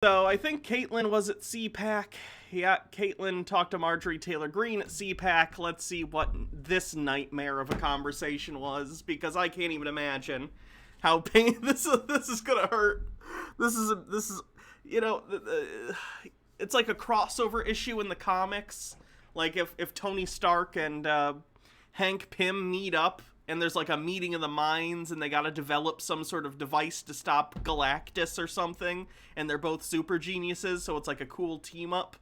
So I think Kaitlin was at CPAC. Yeah, Kaitlin talked to Marjorie Taylor Greene at CPAC. Let's see what this nightmare of a conversation was, because I can't even imagine how this is gonna hurt. This is you know, it's like a crossover issue in the comics. Like if Tony Stark and Hank Pym meet up, and there's like a meeting of the minds, and they gotta develop some sort of device to stop Galactus or something, and they're both super geniuses, so it's like a cool team up.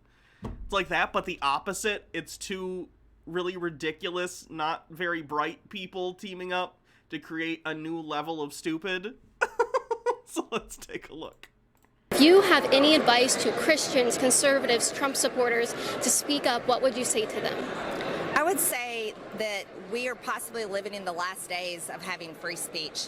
It's like that, but the opposite. It's two really ridiculous, not very bright people teaming up to create a new level of stupid. So let's take a look. If you have any advice to Christians, conservatives, Trump supporters to speak up, what would you say to them? I would say that we are possibly living in the last days of having free speech.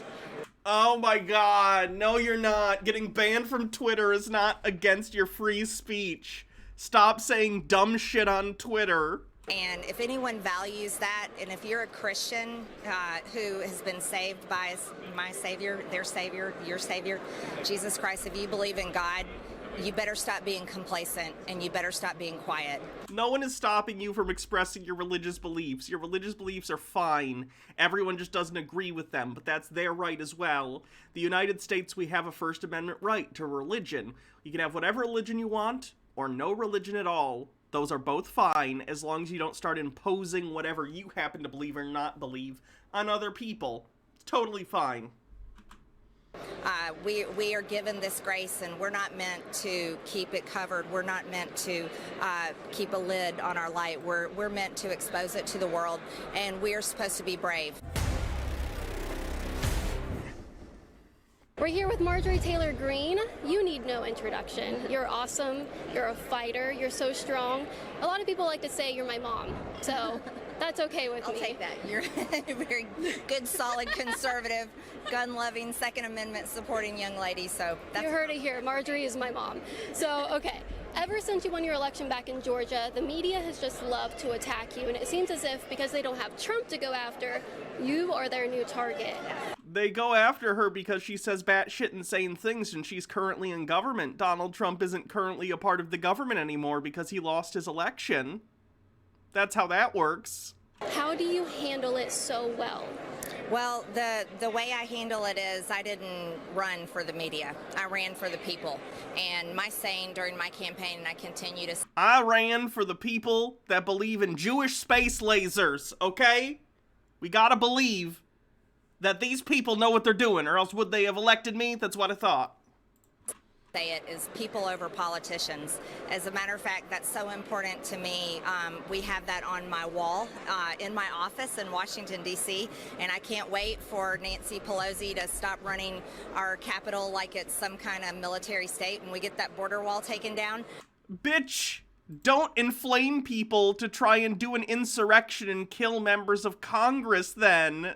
Oh my god, no you're not. Getting banned from Twitter is not against your free speech. Stop saying dumb shit on Twitter. And if anyone values that, and if you're a Christian who has been saved by my Savior, their Savior, your Savior, Jesus Christ, if you believe in God, you better stop being complacent, and you better stop being quiet. No one is stopping you from expressing your religious beliefs. Your religious beliefs are fine. Everyone just doesn't agree with them, but that's their right as well. The United States, we have a First Amendment right to religion. You can have whatever religion you want, or no religion at all. Those are both fine, as long as you don't start imposing whatever you happen to believe or not believe on other people. It's totally fine. We are given this grace, and we're not meant to keep it covered. We're not meant to keep a lid on our light. We're meant to expose it to the world, and we are supposed to be brave. We're here with Marjorie Taylor Greene. You need no introduction. You're awesome. You're a fighter. You're so strong. A lot of people like to say you're my mom, so that's okay with me. I'll take that. You're a very good, solid, conservative, gun-loving, Second Amendment supporting young lady. So that's... You heard it here. Marjorie is my mom. So, okay. Ever since you won your election back in Georgia, the media has just loved to attack you, and it seems as if because they don't have Trump to go after, you are their new target. They go after her because she says batshit insane things, and she's currently in government. Donald Trump isn't currently a part of the government anymore because he lost his election. That's how that works. How do you handle it so well? Well, the way I handle it is I didn't run for the media. I ran for the people. And my saying during my campaign, and I continue to... I ran for the people that believe in Jewish space lasers, okay? We gotta believe that these people know what they're doing, or else would they have elected me? That's what I thought. Say it is people over politicians. As a matter of fact, that's so important to me. We have that on my wall in my office in Washington, D.C., and I can't wait for Nancy Pelosi to stop running our Capitol like it's some kind of military state and we get that border wall taken down. Bitch, don't inflame people to try and do an insurrection and kill members of Congress then.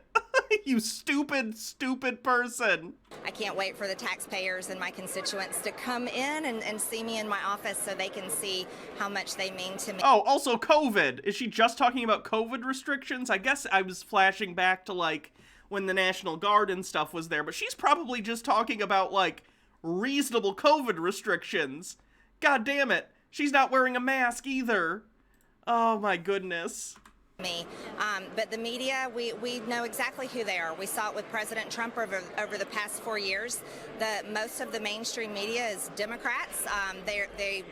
You stupid, stupid person. I can't wait for the taxpayers and my constituents to come in and see me in my office so they can see how much they mean to me. Oh, also COVID. Is she just talking about COVID restrictions? I guess I was flashing back to, like, when the National Guard and stuff was there, but she's probably just talking about, like, reasonable COVID restrictions. God damn it. She's not wearing a mask either. Oh my goodness. Me. But the media, we know exactly who they are. We saw it with President Trump over the past 4 years. Most of the mainstream media is Democrats. They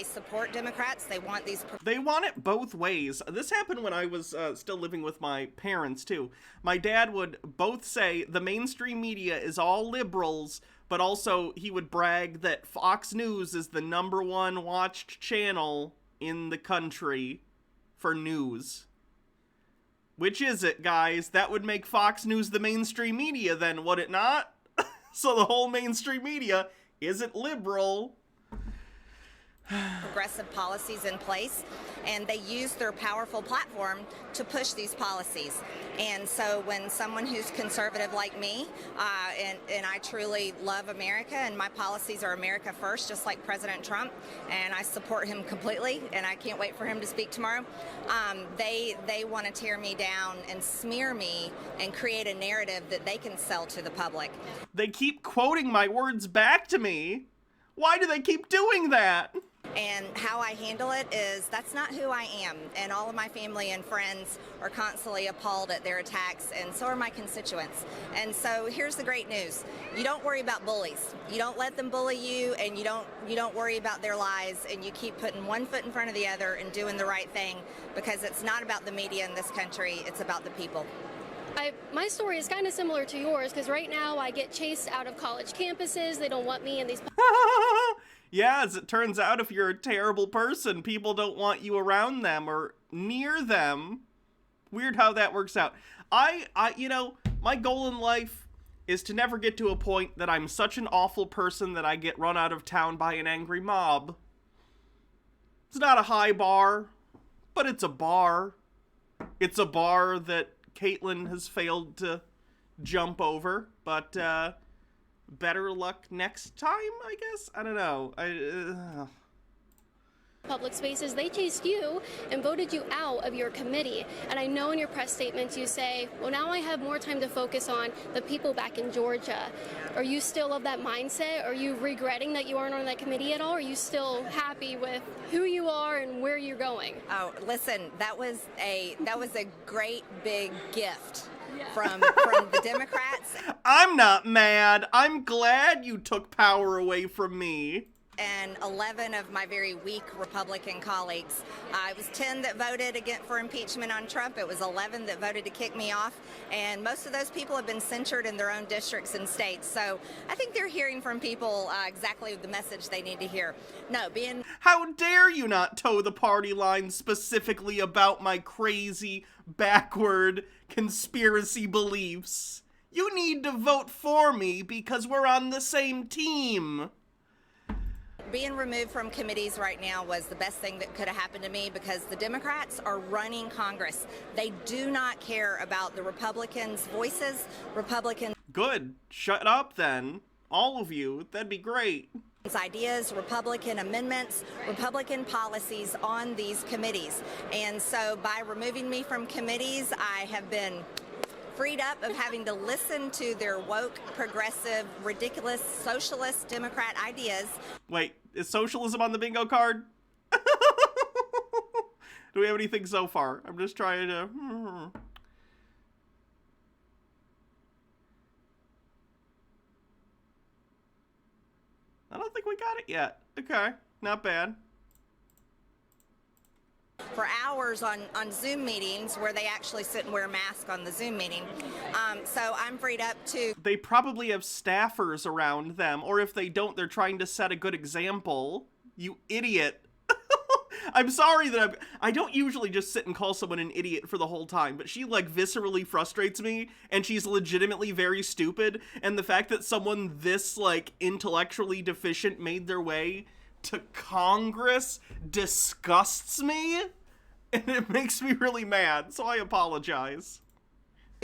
support Democrats. They want these... They want it both ways. This happened when I was still living with my parents, too. My dad would both say the mainstream media is all liberals, but also he would brag that Fox News is the #1 watched channel in the country for news. Which is it, guys? That would make Fox News the mainstream media then, would it not? So the whole mainstream media isn't liberal. Progressive policies in place, and they use their powerful platform to push these policies. And so when someone who's conservative like me, and I truly love America, and my policies are America first, just like President Trump, and I support him completely, and I can't wait for him to speak tomorrow, they want to tear me down and smear me and create a narrative that they can sell to the public. They keep quoting my words back to me. Why do they keep doing that? And how I handle it is that's not who I am. And all of my family and friends are constantly appalled at their attacks, and so are my constituents. And so here's the great news. You don't worry about bullies. You don't let them bully you, and you don't worry about their lies, and you keep putting one foot in front of the other and doing the right thing, because it's not about the media in this country, it's about the people. My story is kind of similar to yours, because right now I get chased out of college campuses. They don't want me in these... Yeah, as it turns out, if you're a terrible person, people don't want you around them or near them. Weird how that works out. You know, my goal in life is to never get to a point that I'm such an awful person that I get run out of town by an angry mob. It's not a high bar, but it's a bar. It's a bar that Kaitlin has failed to jump over, but, better luck next time, I guess? I don't know. Public spaces, they chased you and voted you out of your committee. And I know in your press statements you say, well, now I have more time to focus on the people back in Georgia. Are you still of that mindset? Are you regretting that you aren't on that committee at all? Are you still happy with who you are and where you're going? Oh, listen, that was a great big gift. Yeah. From the Democrats. I'm not mad. I'm glad you took power away from me. And 11 of my very weak Republican colleagues. It was 10 that voted for impeachment on Trump. It was 11 that voted to kick me off. And most of those people have been censured in their own districts and states. So I think they're hearing from people exactly the message they need to hear. No, How dare you not toe the party line specifically about my crazy, backward conspiracy beliefs? You need to vote for me because we're on the same team. Being removed from committees right now was the best thing that could have happened to me, because the Democrats are running Congress. They do not care about the Republicans' voices. Good. Shut up then. All of you. That'd be great. Ideas, Republican amendments, Republican policies on these committees. And so by removing me from committees, I have been freed up of having to listen to their woke, progressive, ridiculous, socialist, Democrat ideas. Wait, is socialism on the bingo card? Do we have anything so far? I'm just trying to... I don't think we got it yet. Okay, not bad. For hours on Zoom meetings where they actually sit and wear a mask on the Zoom meeting. So I'm freed up to... They probably have staffers around them, or if they don't, they're trying to set a good example. You idiot. I'm sorry that I don't usually just sit and call someone an idiot for the whole time, but she, like, viscerally frustrates me, and she's legitimately very stupid, and the fact that someone this, like, intellectually deficient made their way to Congress disgusts me, and it makes me really mad, so I apologize.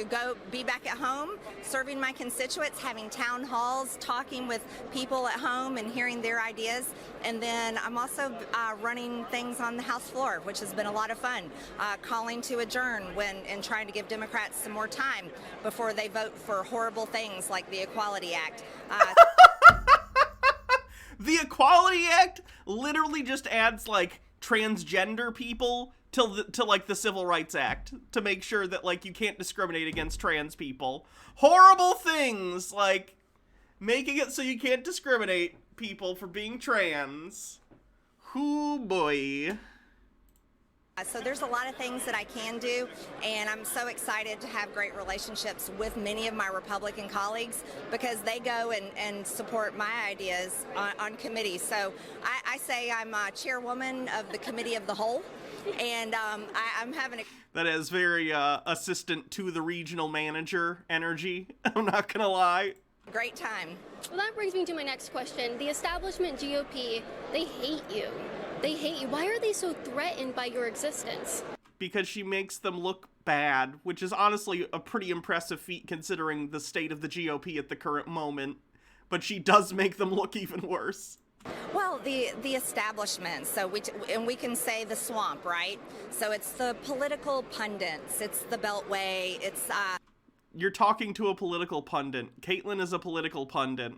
Go be back at home, serving my constituents, having town halls, talking with people at home and hearing their ideas. And then I'm also running things on the House floor, which has been a lot of fun, calling to adjourn and trying to give Democrats some more time before they vote for horrible things like the Equality Act. The Equality Act literally just adds, like, transgender people to like the Civil Rights Act to make sure that, like, you can't discriminate against trans people. Horrible things, like making it so you can't discriminate people for being trans. Hoo boy. So there's a lot of things that I can do, and I'm so excited to have great relationships with many of my Republican colleagues because they go and support my ideas on committees. So I say I'm chairwoman of the Committee of the Whole, and I'm having a... That is very assistant to the regional manager energy. I'm not gonna lie. Great time. Well, that brings me to my next question. The establishment GOP, they hate you. They hate you. Why are they so threatened by your existence? Because she makes them look bad, which is honestly a pretty impressive feat considering the state of the GOP at the current moment. But she does make them look even worse. Well, the establishment, so we can say the swamp, right? So it's the political pundits, it's the Beltway, it's... You're talking to a political pundit. Kaitlin is a political pundit.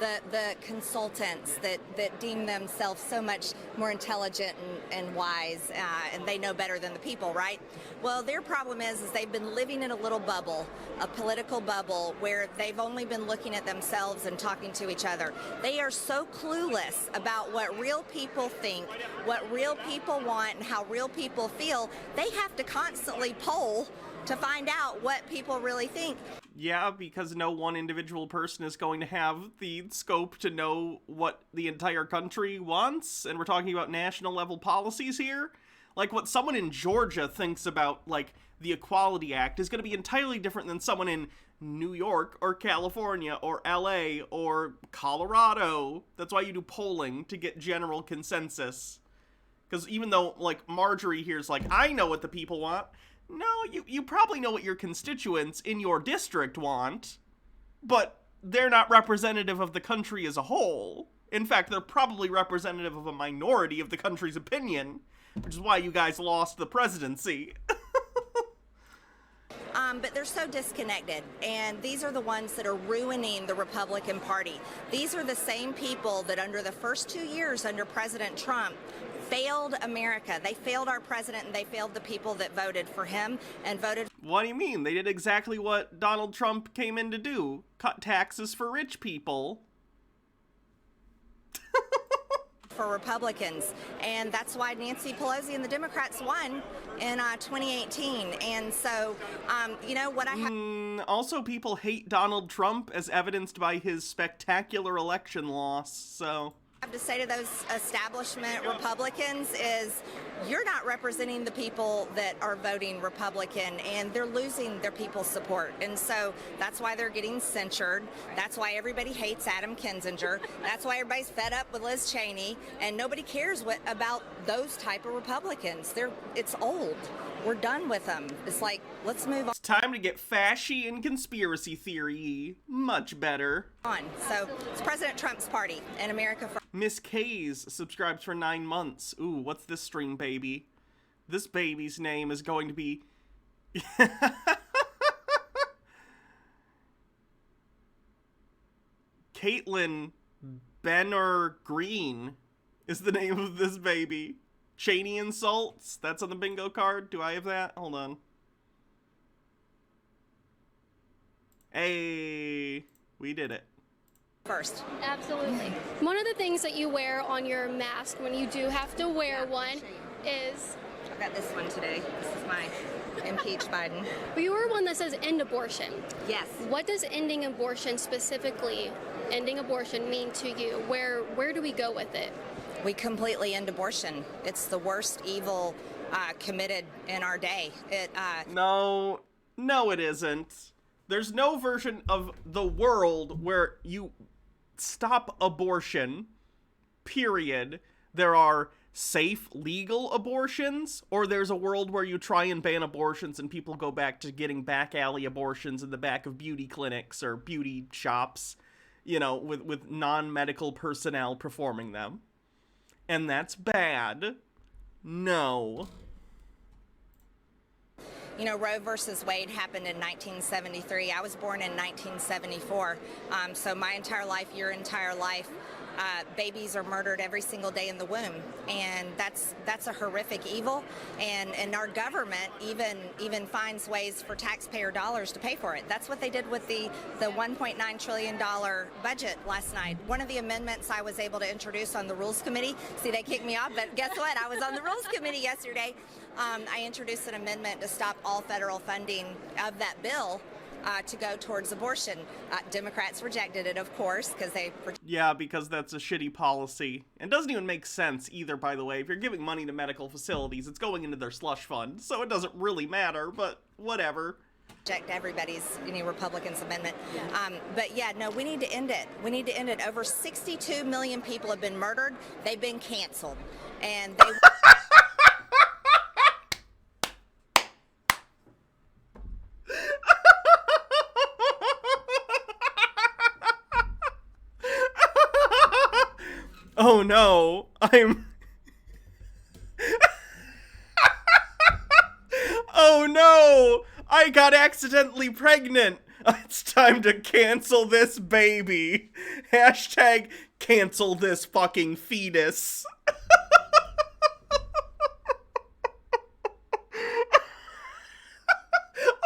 the consultants that deem themselves so much more intelligent and wise, and they know better than the people, right? Well, their problem is they've been living in a little bubble, a political bubble, where they've only been looking at themselves and talking to each other. They are so clueless about what real people think, what real people want, and how real people feel. They have to constantly poll to find out what people really think. Yeah, because no one individual person is going to have the scope to know what the entire country wants, and we're talking about national level policies here. Like, what someone in Georgia thinks about, like, the Equality Act is going to be entirely different than someone in New York or California or LA or Colorado. That's why you do polling, to get general consensus. Because even though, like, Marjorie here's like, I know what the people want, no, you probably know what your constituents in your district want, but they're not representative of the country as a whole. In fact, they're probably representative of a minority of the country's opinion, which is why you guys lost the presidency. But they're so disconnected, and these are the ones that are ruining the Republican Party. These are the same people that under the first 2 years under President Trump failed America. They failed our president, and they failed the people that voted for him and voted. What do you mean? They did exactly what Donald Trump came in to do. Cut taxes for rich people. For Republicans, and that's why Nancy Pelosi and the Democrats won in 2018. And so, you know what I have. Also, people hate Donald Trump as evidenced by his spectacular election loss, so. I have to say to those establishment Republicans is, you're not representing the people that are voting Republican, and they're losing their people's support. And so that's why they're getting censured. That's why everybody hates Adam Kinzinger. That's why everybody's fed up with Liz Cheney, and nobody cares about those type of Republicans. It's old. We're done with them. It's like, let's move on. It's time to get fashy and conspiracy theory. Much better. So it's President Trump's party and America first. Miss K's subscribes for 9 months. Ooh, what's this stream baby? This baby's name is going to be... Kaitlin Bennett Green is the name of this baby. Cheney insults? That's on the bingo card? Do I have that? Hold on. Hey, we did it. First. Absolutely. One of the things that you wear on your mask when you do have to wear one is... I've got this one today. This is my impeach Biden. But you wear one that says end abortion. Yes. What does ending abortion specifically, ending abortion, mean to you? Where do we go with it? We completely end abortion. It's the worst evil committed in our day. No, it isn't. There's no version of the world where you stop abortion, period. There are safe, legal abortions, or there's a world where you try and ban abortions and people go back to getting back alley abortions in the back of beauty clinics or beauty shops, you know, with non-medical personnel performing them. And that's bad. No. You know, Roe versus Wade happened in 1973. I was born in 1974. So my entire life, your entire life, babies are murdered every single day in the womb, and that's a horrific evil. And our government even finds ways for taxpayer dollars to pay for it. That's what they did with the $1.9 trillion budget last night. One of the amendments I was able to introduce on the Rules Committee. See, they kicked me off, but guess what? I was on the Rules Committee yesterday. I introduced an amendment to stop all federal funding of that bill to go towards abortion. Democrats rejected it, of course, because they... Yeah, because that's a shitty policy. And doesn't even make sense either, by the way. If you're giving money to medical facilities, it's going into their slush fund, so it doesn't really matter, but whatever. Reject everybody's, any Republicans' amendment. But yeah, no, we need to end it. We need to end it. Over 62 million people have been murdered. They've been canceled. And they... Oh no, Oh no, I got accidentally pregnant. It's time to cancel this baby. Hashtag cancel this fucking fetus.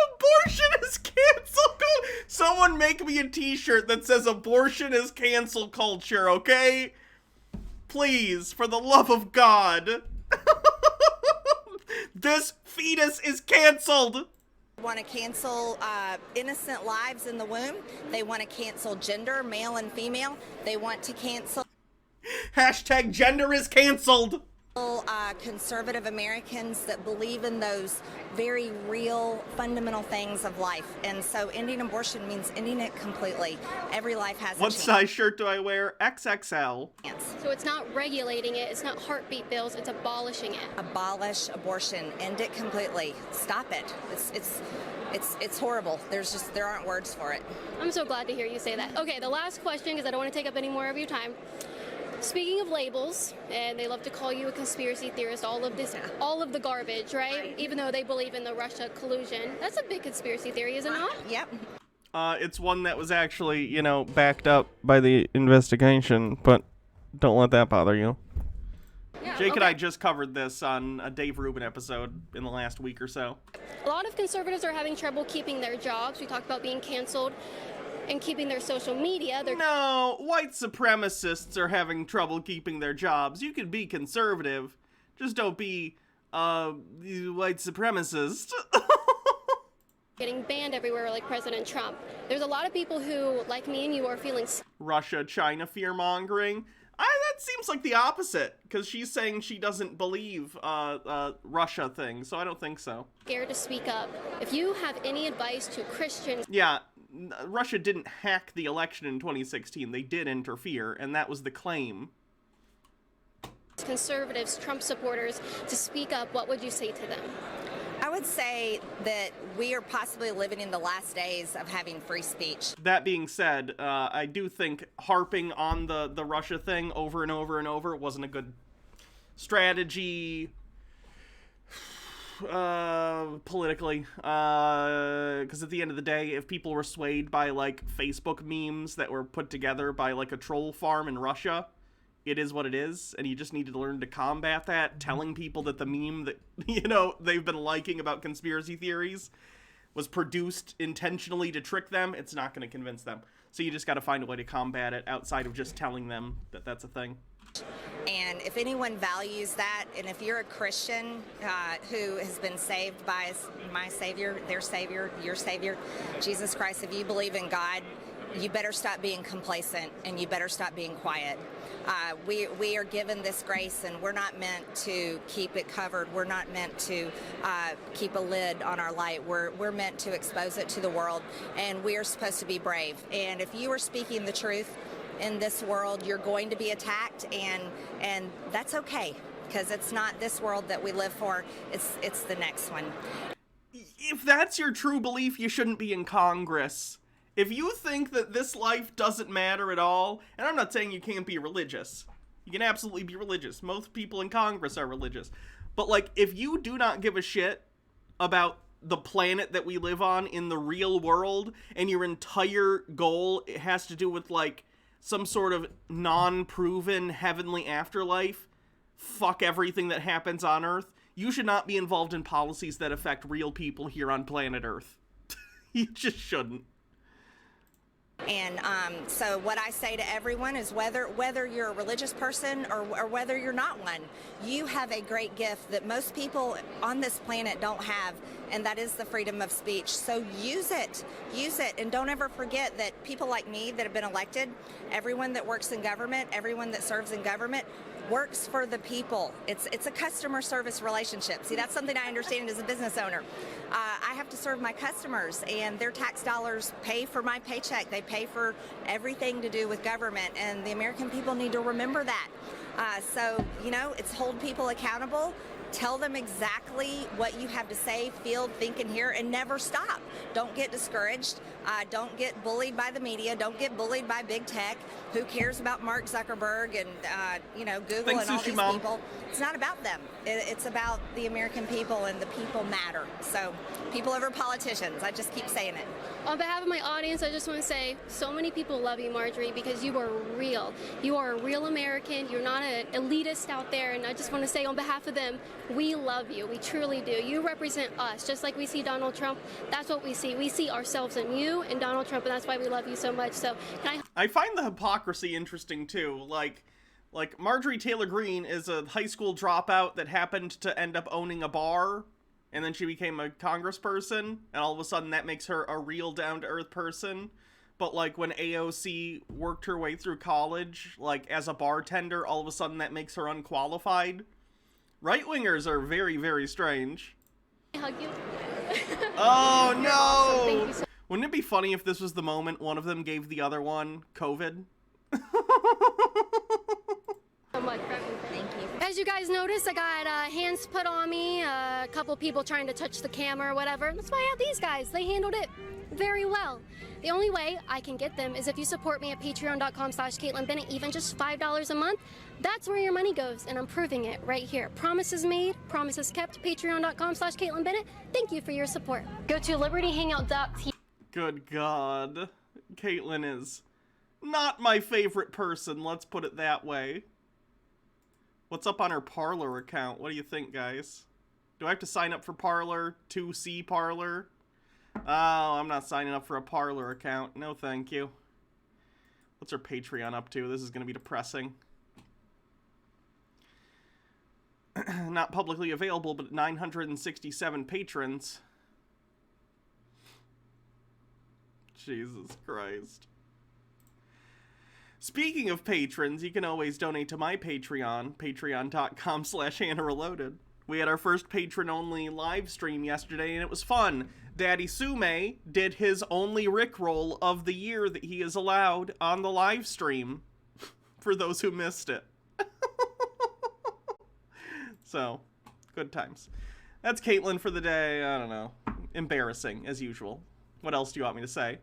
Abortion is cancel culture. Someone make me a t-shirt that says abortion is cancel culture, okay? Please, for the love of God. This fetus is canceled. Want to cancel innocent lives in the womb. They want to cancel gender, male and female. They want to cancel Hashtag gender is canceled. conservative Americans that believe in those very real, fundamental things of life. And so ending abortion means ending it completely. Every life has a What chance. size shirt do I wear? XXL. So it's not regulating it, it's not heartbeat bills, it's abolishing it. Abolish abortion. End it completely. Stop it. It's horrible. There aren't words for it. I'm so glad to hear you say that. Okay, the last question, because I don't want to take up any more of your time. Speaking of labels, and they love to call you a conspiracy theorist, all of the garbage, right? Even though they believe in the Russia collusion. That's a big conspiracy theory, is it not? Yep. It's one that was actually, backed up by the investigation, but don't let that bother you. Yeah, Jake and okay. I just covered this on a Dave Rubin episode in the last week or so. A lot of conservatives are having trouble keeping their jobs. We talked about being canceled and keeping their social media. No, white supremacists are having trouble keeping their jobs. You can be conservative, just don't be white supremacist. Getting banned everywhere like President Trump. There's a lot of people who, like me and you, are feeling Russia-China fear-mongering. That seems like the opposite, because she's saying she doesn't believe Russia thing, so I don't think so. scared to speak up. If you have any advice to Christians, Yeah, Russia didn't hack the election in 2016. They did interfere, and that was the claim. conservatives, Trump supporters, to speak up, what would you say to them? I would say that we are possibly living in the last days of having free speech. That being said, I do think harping on the Russia thing over and over and over wasn't a good strategy politically, because at the end of the day, if people were swayed by like Facebook memes that were put together by like a troll farm in Russia, it is what it is, and you just need to learn to combat that. Telling people that the meme that they've been liking about conspiracy theories was produced intentionally to trick them, it's not going to convince them. So you just got to find a way to combat it outside of just telling them that that's a thing. And if anyone values that, and if you're a Christian who has been saved by my Savior, their Savior, your Savior, Jesus Christ, if you believe in God, you better stop being complacent and you better stop being quiet. We are given this grace, and we're not meant to keep it covered. We're not meant to keep a lid on our light. We're meant to expose it to the world, and we are supposed to be brave. And if you are speaking the truth in this world, you're going to be attacked, and that's okay, because it's not this world that we live for. It's the next one. If that's your true belief, you shouldn't be in Congress. If you think that this life doesn't matter at all, and I'm not saying you can't be religious. You can absolutely be religious. Most people in Congress are religious. But, like, if you do not give a shit about the planet that we live on in the real world, and your entire goal has to do with, like, some sort of non-proven heavenly afterlife, fuck everything that happens on Earth, you should not be involved in policies that affect real people here on planet Earth. You just shouldn't. And so what I say to everyone is whether you're a religious person or whether you're not one, you have a great gift that most people on this planet don't have, and that is the freedom of speech. So use it, and don't ever forget that people like me that have been elected, everyone that works in government, everyone that serves in government, works for the people. It's a customer service relationship. See, that's something I understand as a business owner. I have to serve my customers, and their tax dollars pay for my paycheck. They pay for everything to do with government, and the American people need to remember that. So, it's hold people accountable Tell them exactly what you have to say, feel, think, and hear, and never stop. Don't get discouraged. Don't get bullied by the media. Don't get bullied by big tech. Who cares about Mark Zuckerberg and Google Thanks, and all Sushi these Mom. people? It's not about them. It's about the American people, and the people matter. So people over politicians. I just keep saying it. On behalf of my audience, I just want to say so many people love you, Marjorie, because you are real. You are a real American. You're not an elitist out there. And I just want to say on behalf of them, we love you. We truly do. You represent us. Just like we see Donald Trump, that's what we see. We see ourselves in you and Donald Trump, and that's why we love you so much. So I find the hypocrisy interesting, too. Like Marjorie Taylor Greene is a high school dropout that happened to end up owning a bar, and then she became a congressperson, and all of a sudden that makes her a real down-to-earth person. But, like, when AOC worked her way through college, like, as a bartender, all of a sudden that makes her unqualified. Right-wingers are very, very strange. hug you. Oh, no! Awesome. Thank you so Wouldn't it be funny if this was the moment one of them gave the other one COVID? much for everything. Thank you. As you guys noticed, I got hands put on me, a couple people trying to touch the camera or whatever. That's why I have these guys. They handled it very well. The only way I can get them is if you support me at patreon.com/Kaitlin Bennett, even just $5 a month. That's where your money goes, and I'm proving it right here. Promises made, promises kept. Patreon.com/Kaitlin Bennett. Thank you for your support. Go to Liberty Hangout. Good God. Kaitlin is not my favorite person, let's put it that way. What's up on her Parler account? What do you think, guys? Do I have to sign up for Parler to see Parler? Oh, I'm not signing up for a Parler account. No, thank you. What's her Patreon up to? This is going to be depressing. Not publicly available, but 967 patrons. Jesus Christ. Speaking of patrons, you can always donate to my Patreon, patreon.com/HannahReloaded. We had our first patron-only live stream yesterday, and it was fun. Daddy Sume did his only Rickroll of the year that he is allowed on the live stream, for those who missed it. So, good times. That's Kaitlin for the day. I don't know. Embarrassing, as usual. What else do you want me to say?